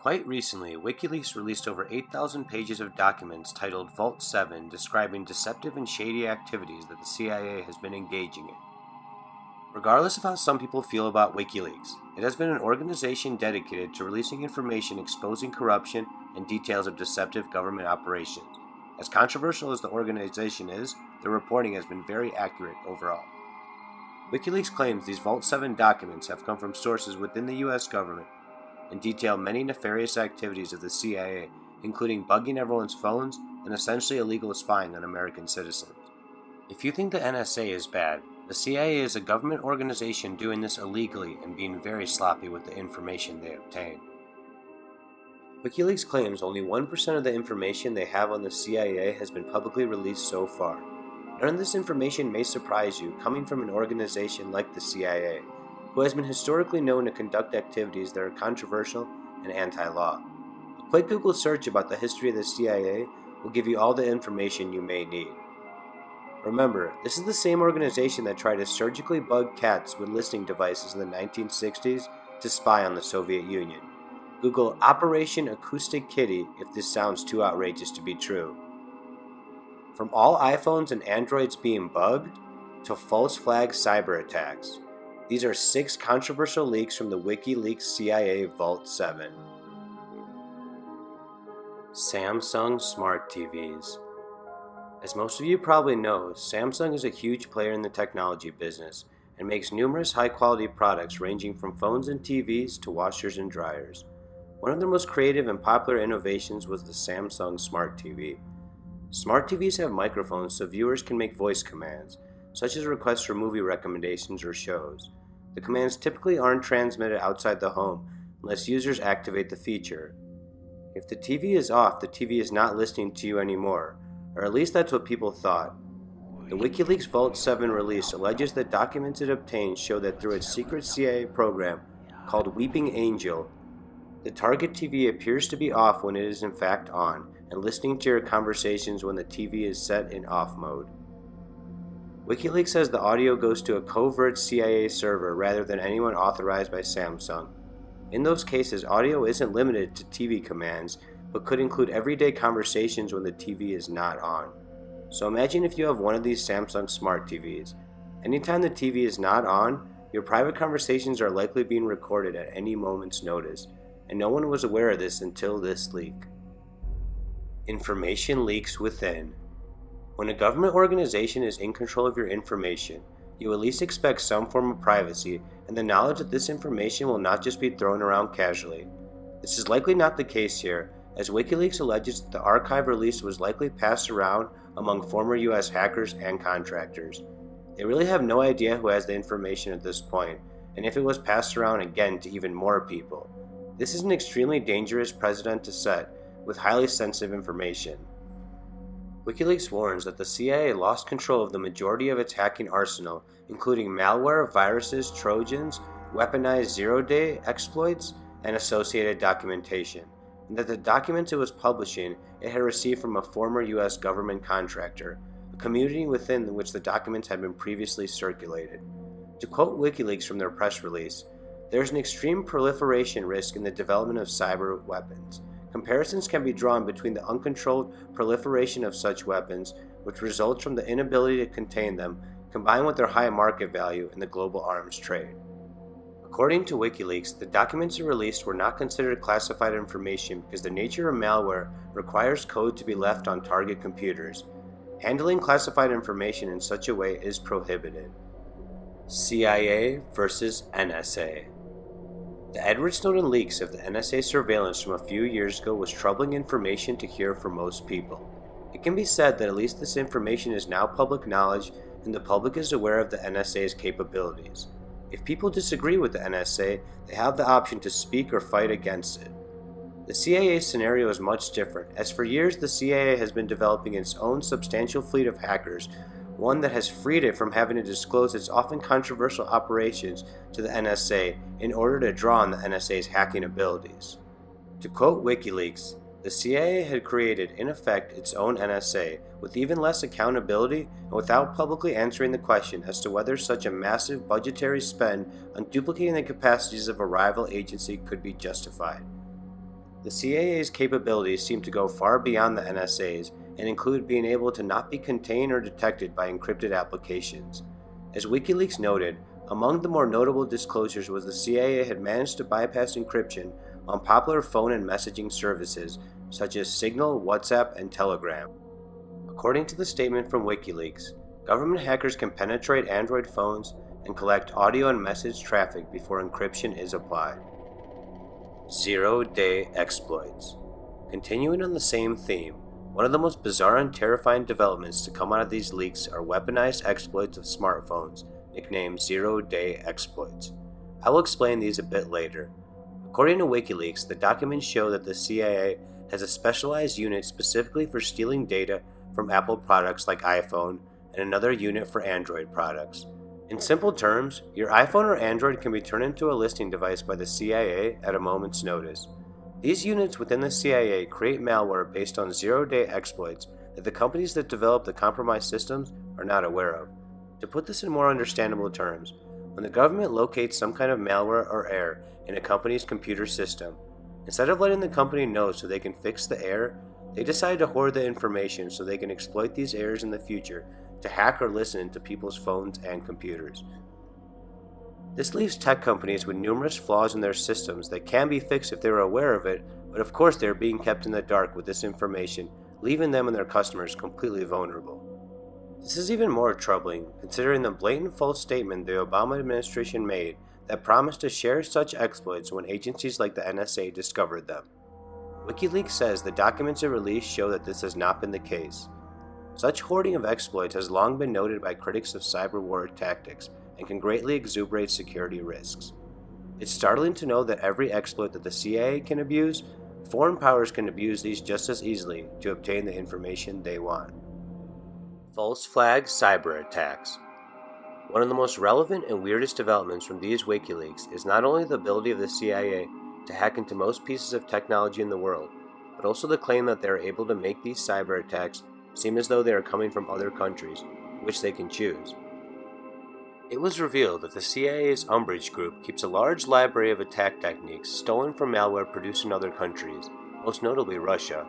Quite recently, Wikileaks released over 8,000 pages of documents titled Vault 7 describing deceptive and shady activities that the CIA has been engaging in. Regardless of how some people feel about Wikileaks, it has been an organization dedicated to releasing information exposing corruption and details of deceptive government operations. As controversial as the organization is, their reporting has been very accurate overall. Wikileaks claims these Vault 7 documents have come from sources within the US government and detail many nefarious activities of the CIA, including bugging everyone's phones and essentially illegal spying on American citizens. If you think the NSA is bad, the CIA is a government organization doing this illegally and being very sloppy with the information they obtain. Wikileaks claims only 1% of the information they have on the CIA has been publicly released so far. None of this information may surprise you, coming from an organization like the CIA, who has been historically known to conduct activities that are controversial and anti-law. A quick Google search about the history of the CIA will give you all the information you may need. Remember, this is the same organization that tried to surgically bug cats with listening devices in the 1960s to spy on the Soviet Union. Google Operation Acoustic Kitty if this sounds too outrageous to be true. From all iPhones and Androids being bugged, to false flag cyber attacks, these are 6 controversial leaks from the Wikileaks-CIA Vault 7. Samsung Smart TVs. As most of you probably know, Samsung is a huge player in the technology business and makes numerous high-quality products ranging from phones and TVs to washers and dryers. One of their most creative and popular innovations was the Samsung Smart TV. Smart TVs have microphones so viewers can make voice commands, such as requests for movie recommendations or shows. The commands typically aren't transmitted outside the home unless users activate the feature. If the TV is off, the TV is not listening to you anymore, or at least that's what people thought. The WikiLeaks Vault 7 release alleges that documents it obtained show that through its secret CIA program called Weeping Angel, the target TV appears to be off when it is in fact on, and listening to your conversations when the TV is set in off mode. WikiLeaks says the audio goes to a covert CIA server rather than anyone authorized by Samsung. In those cases, audio isn't limited to TV commands, but could include everyday conversations when the TV is not on. So imagine if you have one of these Samsung Smart TVs. Anytime the TV is not on, your private conversations are likely being recorded at any moment's notice, and no one was aware of this until this leak. Information leaks within. When a government organization is in control of your information, you at least expect some form of privacy and the knowledge that this information will not just be thrown around casually. This is likely not the case here, as WikiLeaks alleges that the archive release was likely passed around among former US hackers and contractors. They really have no idea who has the information at this point, and if it was passed around again to even more people. This is an extremely dangerous precedent to set with highly sensitive information. WikiLeaks warns that the CIA lost control of the majority of its hacking arsenal, including malware, viruses, trojans, weaponized zero-day exploits, and associated documentation, and that the documents it was publishing it had received from a former US government contractor, a community within which the documents had been previously circulated. To quote WikiLeaks from their press release, "There is an extreme proliferation risk in the development of cyber weapons. Comparisons can be drawn between the uncontrolled proliferation of such weapons, which results from the inability to contain them, combined with their high market value in the global arms trade." According to WikiLeaks, the documents it released were not considered classified information because the nature of malware requires code to be left on target computers. Handling classified information in such a way is prohibited. CIA versus NSA. The Edward Snowden leaks of the NSA surveillance from a few years ago was troubling information to hear for most people. It can be said that at least this information is now public knowledge and the public is aware of the NSA's capabilities. If people disagree with the NSA, they have the option to speak or fight against it. The CIA scenario is much different, as for years the CIA has been developing its own substantial fleet of hackers, one that has freed it from having to disclose its often controversial operations to the NSA in order to draw on the NSA's hacking abilities. To quote WikiLeaks, the CIA had created, in effect, its own NSA, with even less accountability and without publicly answering the question as to whether such a massive budgetary spend on duplicating the capacities of a rival agency could be justified. The CIA's capabilities seem to go far beyond the NSA's and include being able to not be contained or detected by encrypted applications. As WikiLeaks noted, among the more notable disclosures was the CIA had managed to bypass encryption on popular phone and messaging services such as Signal, WhatsApp, and Telegram. According to the statement from WikiLeaks, government hackers can penetrate Android phones and collect audio and message traffic before encryption is applied. Zero-day exploits. Continuing on the same theme, one of the most bizarre and terrifying developments to come out of these leaks are weaponized exploits of smartphones, nicknamed zero-day exploits. I will explain these a bit later. According to WikiLeaks, the documents show that the CIA has a specialized unit specifically for stealing data from Apple products like iPhone and another unit for Android products. In simple terms, your iPhone or Android can be turned into a listening device by the CIA at a moment's notice. These units within the CIA create malware based on zero-day exploits that the companies that develop the compromised systems are not aware of. To put this in more understandable terms, when the government locates some kind of malware or error in a company's computer system, instead of letting the company know so they can fix the error, they decide to hoard the information so they can exploit these errors in the future to hack or listen into people's phones and computers. This leaves tech companies with numerous flaws in their systems that can be fixed if they are aware of it, but of course they are being kept in the dark with this information, leaving them and their customers completely vulnerable. This is even more troubling, considering the blatant false statement the Obama administration made that promised to share such exploits when agencies like the NSA discovered them. WikiLeaks says the documents it released show that this has not been the case. Such hoarding of exploits has long been noted by critics of cyber war tactics and can greatly exuberate security risks. It's startling to know that every exploit that the CIA can abuse, foreign powers can abuse these just as easily to obtain the information they want. False flag cyber attacks. One of the most relevant and weirdest developments from these WikiLeaks is not only the ability of the CIA to hack into most pieces of technology in the world, but also the claim that they are able to make these cyber attacks seem as though they are coming from other countries, which they can choose. It was revealed that the CIA's Umbrage group keeps a large library of attack techniques stolen from malware produced in other countries, most notably Russia.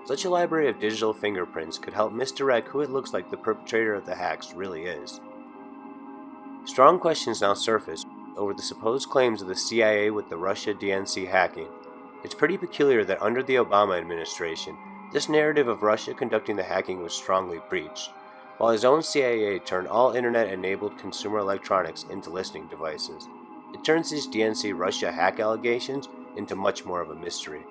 Such a library of digital fingerprints could help misdirect who it looks like the perpetrator of the hacks really is. Strong questions now surface over the supposed claims of the CIA with the Russia DNC hacking. It's pretty peculiar that under the Obama administration, this narrative of Russia conducting the hacking was strongly preached, while his own CIA turned all internet-enabled consumer electronics into listening devices. It turns these DNC Russia hack allegations into much more of a mystery.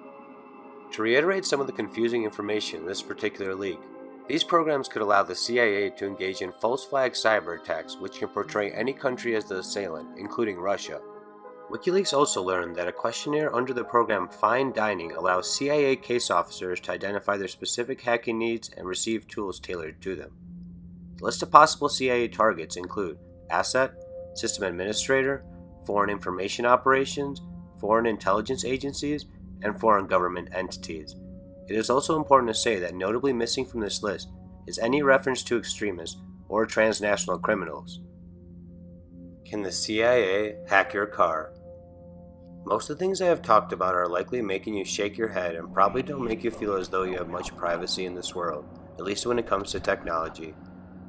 To reiterate some of the confusing information in this particular leak, these programs could allow the CIA to engage in false flag cyber attacks which can portray any country as the assailant, including Russia. WikiLeaks also learned that a questionnaire under the program Fine Dining allows CIA case officers to identify their specific hacking needs and receive tools tailored to them. The list of possible CIA targets include asset, system administrator, foreign information operations, foreign intelligence agencies, and foreign government entities. It is also important to say that notably missing from this list is any reference to extremists or transnational criminals. Can the CIA hack your car? Most of the things I have talked about are likely making you shake your head and probably don't make you feel as though you have much privacy in this world, at least when it comes to technology.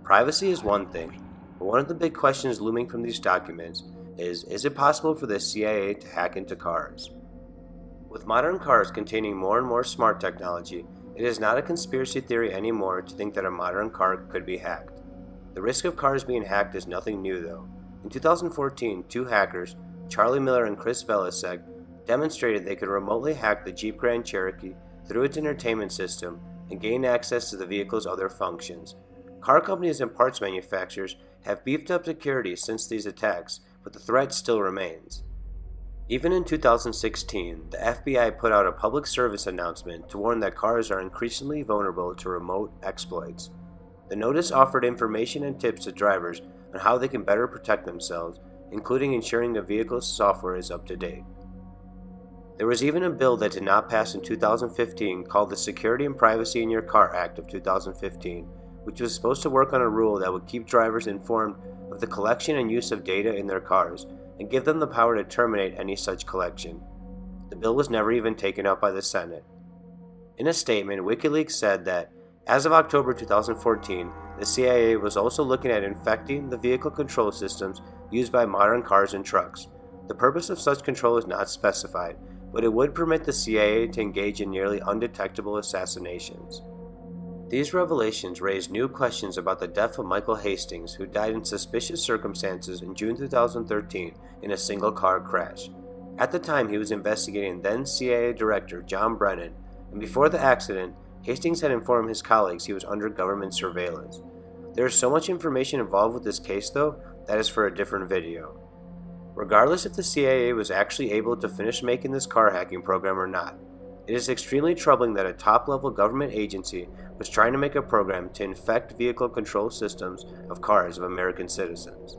Privacy is one thing, but one of the big questions looming from these documents is it possible for the CIA to hack into cars? With modern cars containing more and more smart technology, it is not a conspiracy theory anymore to think that a modern car could be hacked. The risk of cars being hacked is nothing new though. In 2014, two hackers, Charlie Miller and Chris Velasek, demonstrated they could remotely hack the Jeep Grand Cherokee through its entertainment system and gain access to the vehicle's other functions. Car companies and parts manufacturers have beefed up security since these attacks, but the threat still remains. Even in 2016, the FBI put out a public service announcement to warn that cars are increasingly vulnerable to remote exploits. The notice offered information and tips to drivers on how they can better protect themselves, including ensuring the vehicle's software is up to date. There was even a bill that did not pass in 2015 called the Security and Privacy in Your Car Act of 2015, which was supposed to work on a rule that would keep drivers informed of the collection and use of data in their cars, and give them the power to terminate any such collection. The bill was never even taken up by the Senate. In a statement, WikiLeaks said that, as of October 2014, the CIA was also looking at infecting the vehicle control systems used by modern cars and trucks. The purpose of such control is not specified, but it would permit the CIA to engage in nearly undetectable assassinations. These revelations raised new questions about the death of Michael Hastings, who died in suspicious circumstances in June 2013 in a single-car crash. At the time, he was investigating then CIA Director John Brennan, and before the accident, Hastings had informed his colleagues he was under government surveillance. There is so much information involved with this case, though, that is for a different video. Regardless if the CIA was actually able to finish making this car hacking program or not, it is extremely troubling that a top-level government agency was trying to make a program to infect vehicle control systems of cars of American citizens.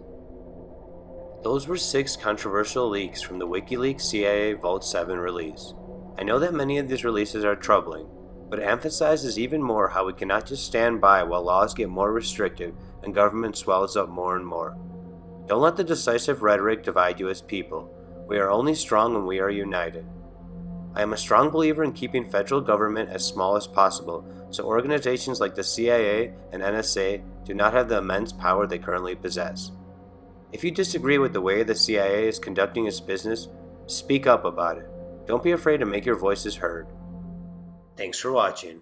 Those were 6 controversial leaks from the Wikileaks-CIA Vault 7 release. I know that many of these releases are troubling, but it emphasizes even more how we cannot just stand by while laws get more restrictive and government swells up more and more. Don't let the decisive rhetoric divide you as people. We are only strong when we are united. I am a strong believer in keeping federal government as small as possible, so organizations like the CIA and NSA do not have the immense power they currently possess. If you disagree with the way the CIA is conducting its business, speak up about it. Don't be afraid to make your voices heard. Thanks for watching.